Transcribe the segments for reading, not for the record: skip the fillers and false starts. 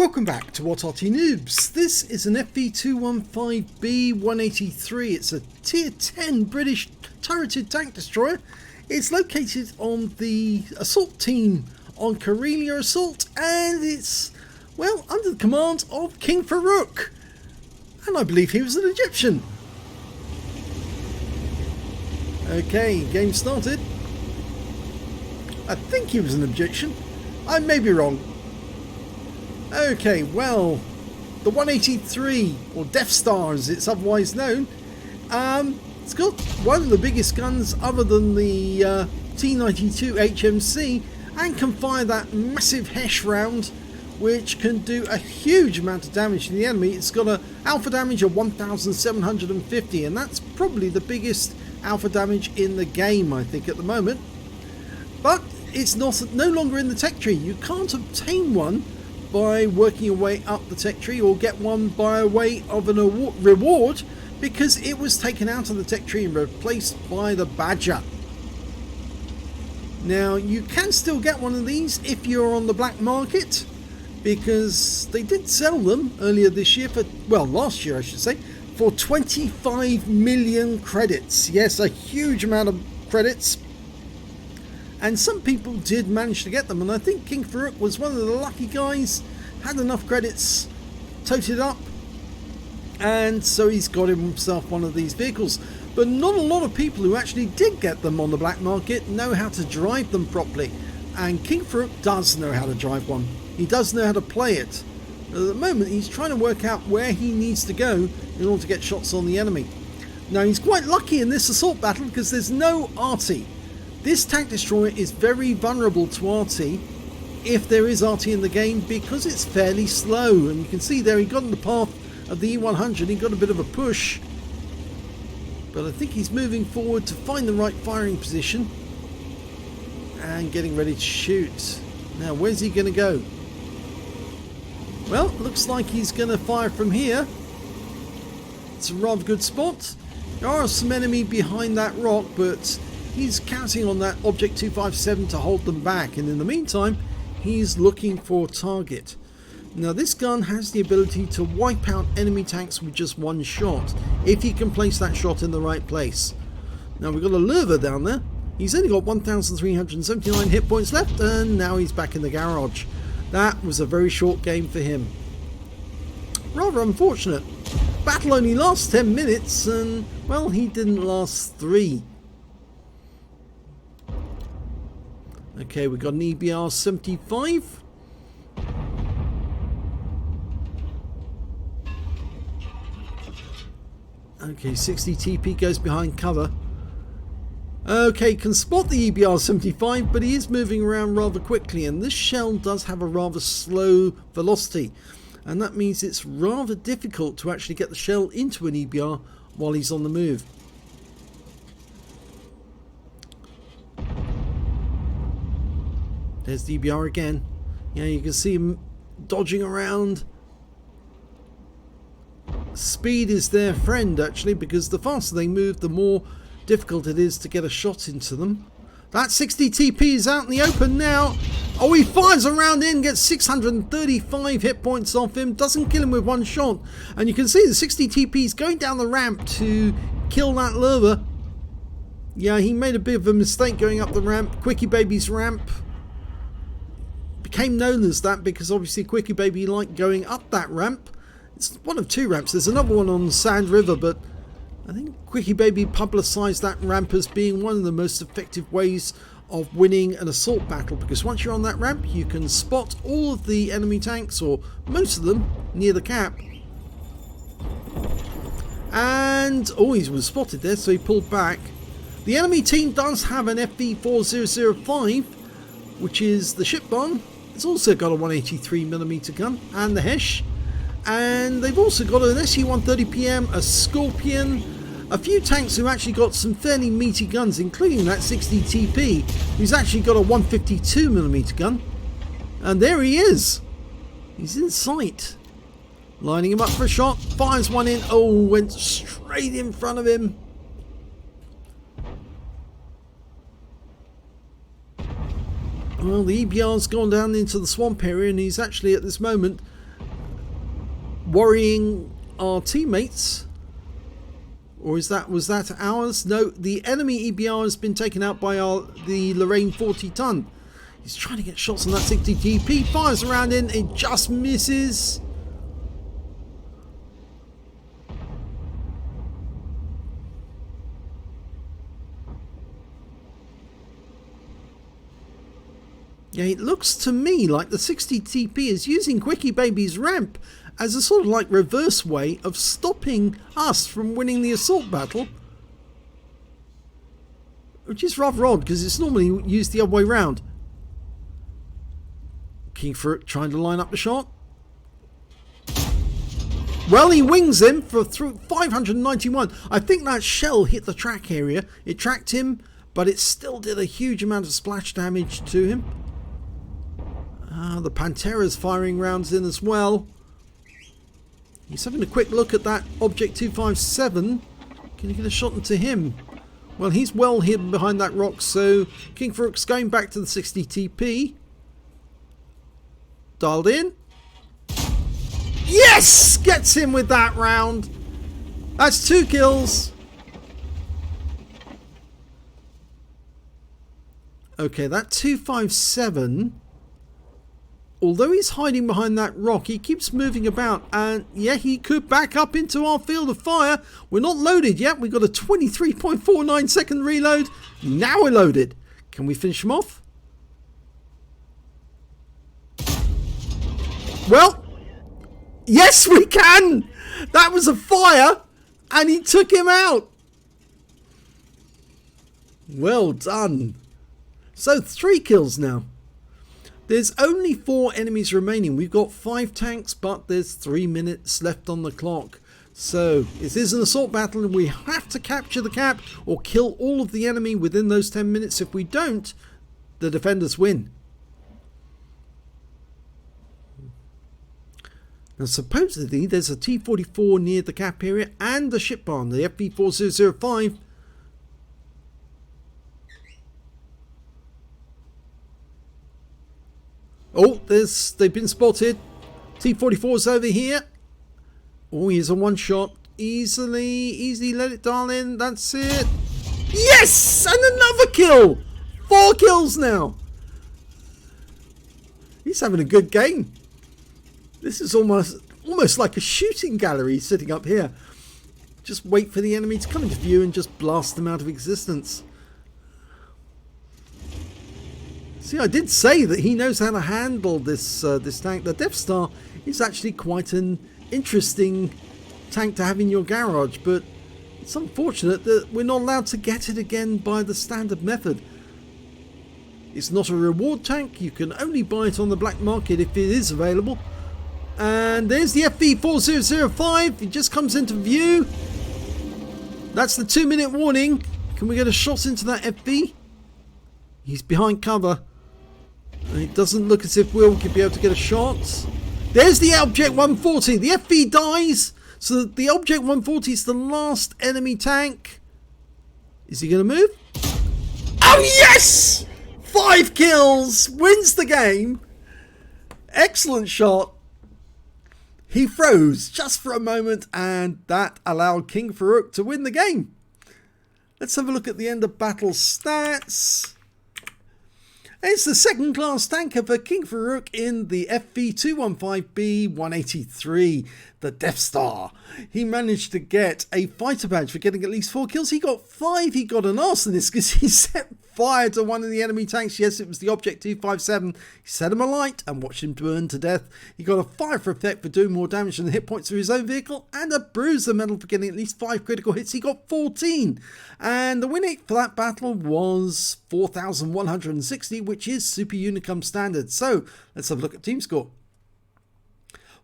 Welcome back to What Arty Noobs. This is an FV215b 183. It's a tier 10 British turreted tank destroyer. It's located on the assault team on Karelia Assault, and it's, well, under the command of KingFarouk. And I believe he was an Egyptian. Okay, game started. I think he was an Egyptian. I may be wrong. Okay, well, the 183, or Death Star as it's otherwise known, it's got one of the biggest guns other than the T92 HMC, and can fire that massive HESH round which can do a huge amount of damage to the enemy. It's got an alpha damage of 1750, and that's probably the biggest alpha damage in the game, I think, at the moment. But it's no longer in the tech tree. You can't obtain one by working your way up the tech tree or get one by way of an reward, because it was taken out of the tech tree and replaced by the Badger. Now you can still get one of these if you're on the black market, because they did sell them earlier this year for, well, last year I should say, for 25 million credits. Yes, a huge amount of credits. And some people did manage to get them, and I think KingFarouk was one of the lucky guys, had enough credits toted up, and so he's got himself one of these vehicles. But not a lot of people who actually did get them on the black market know how to drive them properly, and KingFarouk does know how to drive one. He does know how to play it. At the moment he's trying to work out where he needs to go in order to get shots on the enemy. Now he's quite lucky in this assault battle because there's no Arty. This tank destroyer is very vulnerable to Arty, if there is Arty in the game, because it's fairly slow. And you can see there he got in the path of the E100, he got a bit of a push. But I think he's moving forward to find the right firing position and getting ready to shoot. Now where's he going to go? Well, looks like he's going to fire from here. It's a rather good spot. There are some enemy behind that rock, but he's counting on that Object 257 to hold them back, and in the meantime he's looking for a target. Now this gun has the ability to wipe out enemy tanks with just one shot, if he can place that shot in the right place. Now we've got a lurver down there. He's only got 1379 hit points left, and now he's back in the garage. That was a very short game for him. Rather unfortunate. Battle only lasts 10 minutes, and well, he didn't last 3. Okay, we've got an EBR 75. Okay, 60 TP goes behind cover. Okay, can spot the EBR 75, but he is moving around rather quickly, and this shell does have a rather slow velocity, and that means it's rather difficult to actually get the shell into an EBR while he's on the move. There's the EBR again. Yeah, you can see him dodging around. Speed is their friend, actually, because the faster they move, the more difficult it is to get a shot into them. That 60 TP is out in the open now. Oh, he fires a round in, gets 635 hit points off him, doesn't kill him with one shot. And you can see the 60 TP is going down the ramp to kill that lurver. Yeah, he made a bit of a mistake going up the ramp. Quickie Baby's ramp became known as that because obviously Quickie Baby liked going up that ramp. It's one of 2 ramps. There's another one on Sand River, but I think Quickie Baby publicised that ramp as being one of the most effective ways of winning an assault battle, because once you're on that ramp you can spot all of the enemy tanks, or most of them, near the cap. And oh, he was spotted there, so he pulled back. The enemy team does have an FV215b, which is the ship bomb. It's also got a 183mm gun and the HESH, and they've also got an SU-130PM, a Scorpion, a few tanks who actually got some fairly meaty guns, including that 60 TP, who's actually got a 152mm gun. And there he is. He's in sight. Lining him up for a shot, fires one in. Oh, went straight in front of him. Well, the EBR's gone down into the swamp area, and he's actually at this moment worrying our teammates. Or was that ours? No, the enemy EBR has been taken out by the Lorraine 40-ton. He's trying to get shots on that 60 TP. Fires around in, it just misses. Yeah, it looks to me like the 60 TP is using Quickie Baby's ramp as a sort of like reverse way of stopping us from winning the assault battle. Which is rather odd because it's normally used the other way round. KingFarouk trying to line up the shot. Well, he wings him for 591. I think that shell hit the track area. It tracked him, but it still did a huge amount of splash damage to him. The Pantera's firing rounds in as well. He's having a quick look at that Object 257. Can you get a shot into him? Well, he's well hidden behind that rock, so KingFarouk's going back to the 60 TP. Dialed in. Yes! Gets him with that round. That's 2 kills. Okay, that 257... although he's hiding behind that rock, he keeps moving about, and yeah, he could back up into our field of fire. We're not loaded yet. We've got a 23.49 second reload. Now we're loaded. Can we finish him off? Well, yes we can! That was a fire, and he took him out. Well done. So 3 kills now. There's only 4 enemies remaining. We've got 5 tanks, but there's 3 minutes left on the clock. So it is an assault battle and we have to capture the cap or kill all of the enemy within those 10 minutes. If we don't, the defenders win. Now supposedly there's a T-44 near the cap area and the ship barn, the FV215b. Oh, they've been spotted. T-44's over here. Oh, here's a one shot. Easily let it dial in. That's it. Yes! And another kill! 4 kills now. He's having a good game. This is almost like a shooting gallery sitting up here. Just wait for the enemy to come into view and just blast them out of existence. See, I did say that he knows how to handle this tank. The Death Star is actually quite an interesting tank to have in your garage, but it's unfortunate that we're not allowed to get it again by the standard method. It's not a reward tank. You can only buy it on the black market if it is available. And there's the FV215b. It just comes into view. That's the 2-minute warning. Can we get a shot into that FV? He's behind cover. It doesn't look as if Will could be able to get a shot. There's the Object 140. The FV dies. So the Object 140 is the last enemy tank. Is he going to move? Oh yes! 5 kills. Wins the game. Excellent shot. He froze just for a moment and that allowed KingFarouk to win the game. Let's have a look at the end of battle stats. It's the second class tanker for KingFarouk in the FV215b 183, the Death Star. He managed to get a fighter badge for getting at least 4 kills. He got 5. He got an arsonist because he set fire to one of the enemy tanks. Yes, it was the Object 257. He set him alight and watched him burn to death. He got a fire for effect for doing more damage than the hit points of his own vehicle, and a bruiser medal for getting at least 5 critical hits. He got 14. And the win for that battle was 4,160, which is Super Unicum standard. So let's have a look at team score.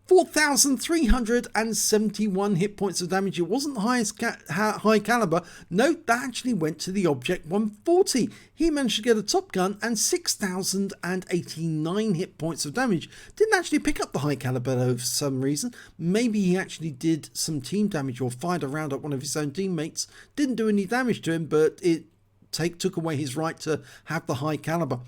4,371 hit points of damage. It wasn't the highest high caliber. Note that actually went to the Object 140. He managed to get a Top Gun and 6,089 hit points of damage. Didn't actually pick up the high caliber though for some reason. Maybe he actually did some team damage or fired a round at one of his own teammates. Didn't do any damage to him, but it took away his right to have the high caliber.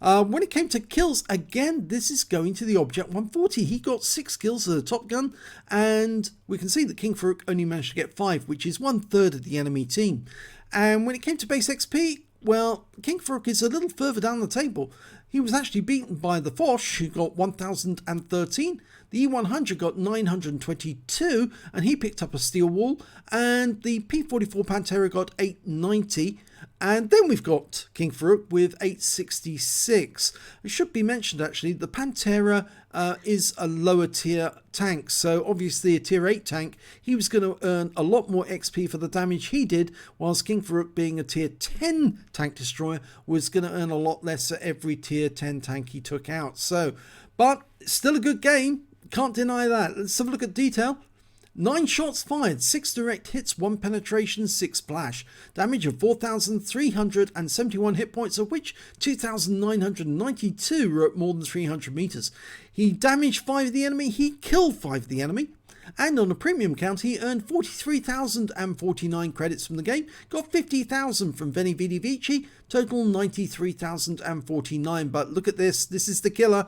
When it came to kills, again, this is going to the Object 140. He got 6 kills as a top gun, and we can see that KingFarouk only managed to get 5, which is 1/3 of the enemy team. And when it came to base XP, well, KingFarouk is a little further down the table. He was actually beaten by the Foch, who got 1013. The E100 got 922, and he picked up a steel wall. And the P44 Pantera got 890. And then we've got KingFarouk with 866. It should be mentioned, actually, the Pantera is a lower tier tank. So obviously a tier 8 tank, he was going to earn a lot more XP for the damage he did, whilst KingFarouk, being a tier 10 tank destroyer, was going to earn a lot less for every tier 10 tank he took out. So, but still a good game. Can't deny that. Let's have a look at detail. 9 shots fired, 6 direct hits, 1 penetration, 6 splash. Damage of 4,371 hit points, of which 2,992 were at more than 300 meters. He damaged 5 of the enemy, he killed 5 of the enemy. And on a premium count, he earned 43,049 credits from the game, got 50,000 from Veni Vidi Vici, total 93,049. But look at this is the killer.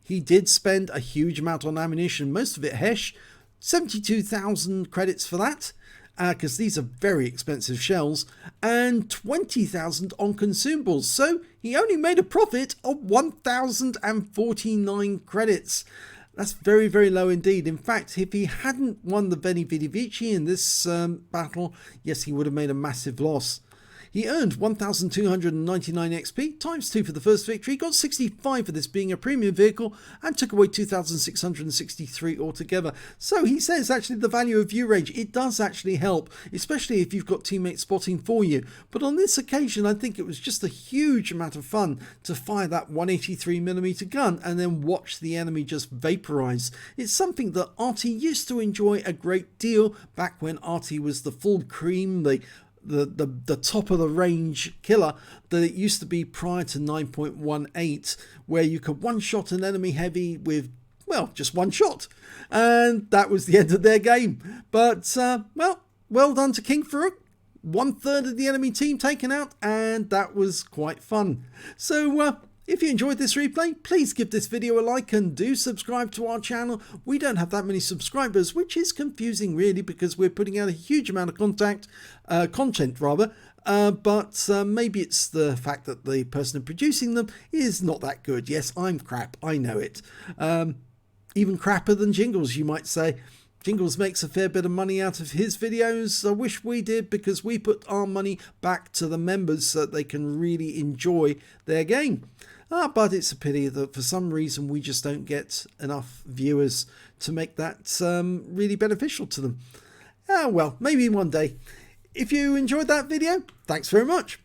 He did spend a huge amount on ammunition, most of it Hesh. 72,000 credits for that, because these are very expensive shells, and 20,000 on consumables. So he only made a profit of 1,049 credits. That's very, very low indeed. In fact, if he hadn't won the Veni Vidi Vici in this battle, yes, he would have made a massive loss. He earned 1,299 XP, times 2 for the first victory, got 65 for this being a premium vehicle, and took away 2,663 altogether. So he says actually the value of view range, it does actually help, especially if you've got teammates spotting for you. But on this occasion, I think it was just a huge amount of fun to fire that 183mm gun and then watch the enemy just vaporize. It's something that Arty used to enjoy a great deal back when Arty was the full cream, the top of the range killer that it used to be prior to 9.18, where you could one-shot an enemy heavy with, well, just one shot, and that was the end of their game. But well done to KingFarouk. 1/3 of the enemy team taken out, and that was quite fun. So if you enjoyed this replay, please give this video a like and do subscribe to our channel. We don't have that many subscribers, which is confusing really, because we're putting out a huge amount of content, but maybe it's the fact that the person producing them is not that good. Yes, I'm crap, I know it. Even crapper than Jingles, you might say. Jingles makes a fair bit of money out of his videos. I wish we did, because we put our money back to the members so that they can really enjoy their game. But it's a pity that for some reason we just don't get enough viewers to make that really beneficial to them. Well, maybe one day. If you enjoyed that video, thanks very much.